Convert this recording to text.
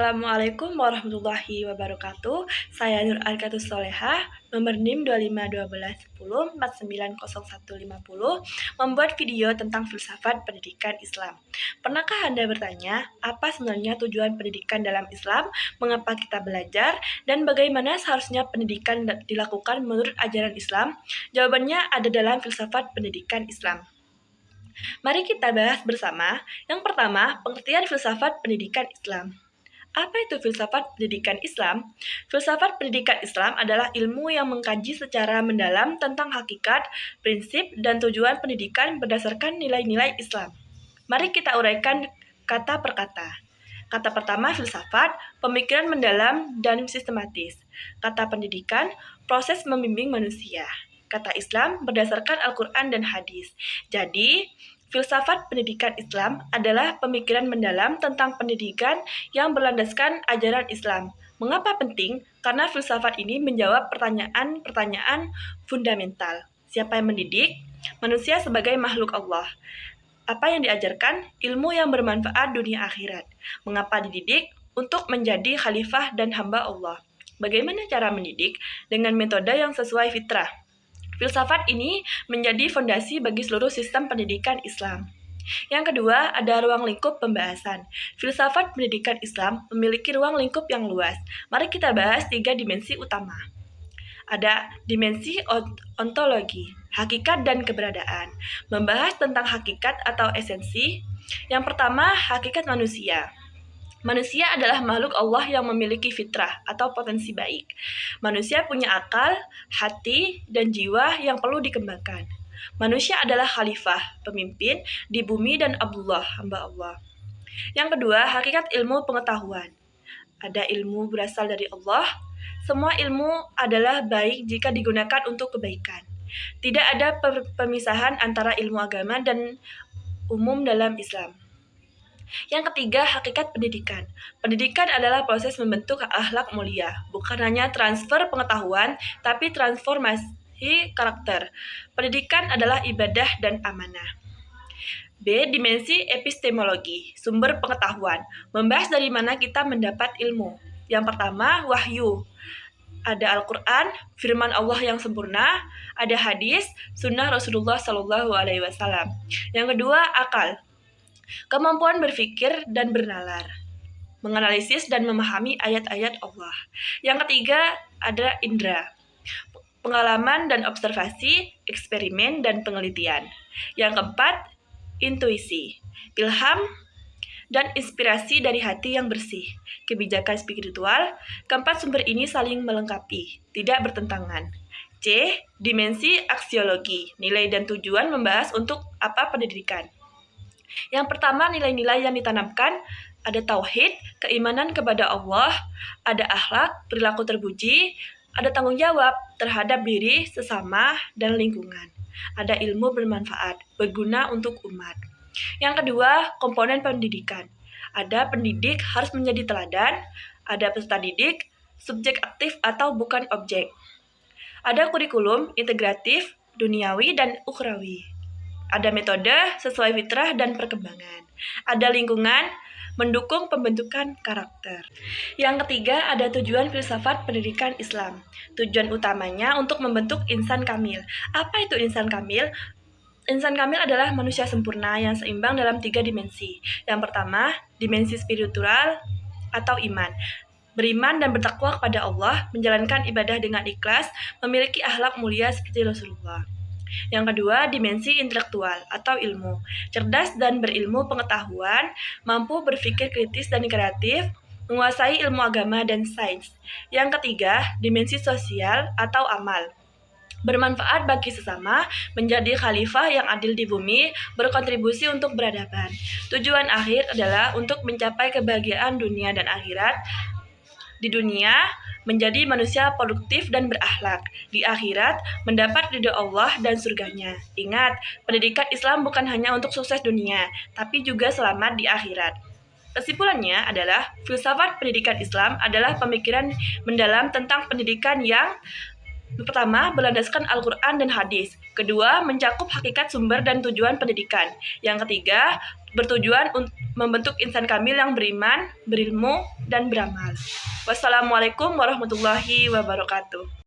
Assalamualaikum warahmatullahi wabarakatuh. Saya Nur Arkatus Solehah, nomor NIM 251210490150, membuat video tentang filsafat pendidikan Islam. Pernahkah Anda bertanya, apa sebenarnya tujuan pendidikan dalam Islam, mengapa kita belajar, dan bagaimana seharusnya pendidikan dilakukan menurut ajaran Islam? Jawabannya ada dalam filsafat pendidikan Islam. Mari kita bahas bersama. Yang pertama, pengertian filsafat pendidikan Islam. Apa itu filsafat pendidikan Islam? Filsafat pendidikan Islam adalah ilmu yang mengkaji secara mendalam tentang hakikat, prinsip, dan tujuan pendidikan berdasarkan nilai-nilai Islam. Mari kita uraikan kata per kata. Kata pertama, filsafat, pemikiran mendalam dan sistematis. Kata pendidikan, proses membimbing manusia. Kata Islam, berdasarkan Al-Quran dan hadis. Jadi, filsafat pendidikan Islam adalah pemikiran mendalam tentang pendidikan yang berlandaskan ajaran Islam. Mengapa penting? Karena filsafat ini menjawab pertanyaan-pertanyaan fundamental. Siapa yang mendidik? Manusia sebagai makhluk Allah. Apa yang diajarkan? Ilmu yang bermanfaat dunia akhirat. Mengapa dididik? Untuk menjadi khalifah dan hamba Allah. Bagaimana cara mendidik? Dengan metode yang sesuai fitrah. Filsafat ini menjadi fondasi bagi seluruh sistem pendidikan Islam. Yang kedua, ada ruang lingkup pembahasan. Filsafat pendidikan Islam memiliki ruang lingkup yang luas. Mari kita bahas 3 dimensi utama. Ada dimensi ontologi, hakikat dan keberadaan. Membahas tentang hakikat atau esensi. Yang pertama, hakikat manusia. Manusia adalah makhluk Allah yang memiliki fitrah atau potensi baik. Manusia punya akal, hati, dan jiwa yang perlu dikembangkan. Manusia adalah khalifah, pemimpin di bumi dan Abdullah, hamba Allah. Yang kedua, hakikat ilmu pengetahuan. Ada ilmu berasal dari Allah. Semua ilmu adalah baik jika digunakan untuk kebaikan. Tidak ada pemisahan antara ilmu agama dan umum dalam Islam. Yang ketiga, hakikat pendidikan. Pendidikan adalah proses membentuk akhlak mulia, bukan hanya transfer pengetahuan, tapi transformasi karakter. Pendidikan adalah ibadah dan amanah. B. Dimensi epistemologi, sumber pengetahuan. Membahas dari mana kita mendapat ilmu. Yang pertama, wahyu. Ada Al-Quran, firman Allah yang sempurna. Ada hadis, sunnah Rasulullah SAW. Yang kedua, akal. Kemampuan berpikir dan bernalar, menganalisis dan memahami ayat-ayat Allah. Yang ketiga, ada indera, pengalaman dan observasi, eksperimen dan penelitian. Yang keempat, intuisi, ilham dan inspirasi dari hati yang bersih, kebijakan spiritual. Keempat sumber ini saling melengkapi, tidak bertentangan. C. Dimensi aksiologi, nilai dan tujuan. Membahas untuk apa pendidikan. Yang pertama, nilai-nilai yang ditanamkan. Ada tauhid, keimanan kepada Allah, ada akhlak, perilaku terpuji, ada tanggung jawab terhadap diri, sesama, dan lingkungan. Ada ilmu bermanfaat, berguna untuk umat. Yang kedua, komponen pendidikan. Ada pendidik harus menjadi teladan, ada peserta didik, subjek aktif atau bukan objek. Ada kurikulum, integratif, duniawi, dan ukhrawi. Ada metode sesuai fitrah dan perkembangan. Ada lingkungan, mendukung pembentukan karakter. Yang ketiga, ada tujuan filsafat pendidikan Islam. Tujuan utamanya untuk membentuk insan kamil. Apa itu insan kamil? Insan kamil adalah manusia sempurna yang seimbang dalam 3 dimensi. Yang pertama, dimensi spiritual atau iman. Beriman dan bertakwa kepada Allah, menjalankan ibadah dengan ikhlas, memiliki akhlak mulia seperti Rasulullah. Yang kedua, dimensi intelektual atau ilmu. Cerdas dan berilmu pengetahuan, mampu berpikir kritis dan kreatif, menguasai ilmu agama dan sains. Yang ketiga, dimensi sosial atau amal. Bermanfaat bagi sesama, menjadi khalifah yang adil di bumi, berkontribusi untuk peradaban. Tujuan akhir adalah untuk mencapai kebahagiaan dunia dan akhirat. Di dunia, menjadi manusia produktif dan berakhlak. Di akhirat, mendapat ridho Allah dan surganya. Ingat, pendidikan Islam bukan hanya untuk sukses dunia, tapi juga selamat di akhirat. Kesimpulannya adalah, filsafat pendidikan Islam adalah pemikiran mendalam tentang pendidikan yang Pertama, berlandaskan Al-Quran dan hadis. Kedua, mencakup hakikat sumber dan tujuan pendidikan. Yang ketiga, bertujuan untuk membentuk insan kamil yang beriman, berilmu, dan beramal. Wassalamualaikum warahmatullahi wabarakatuh.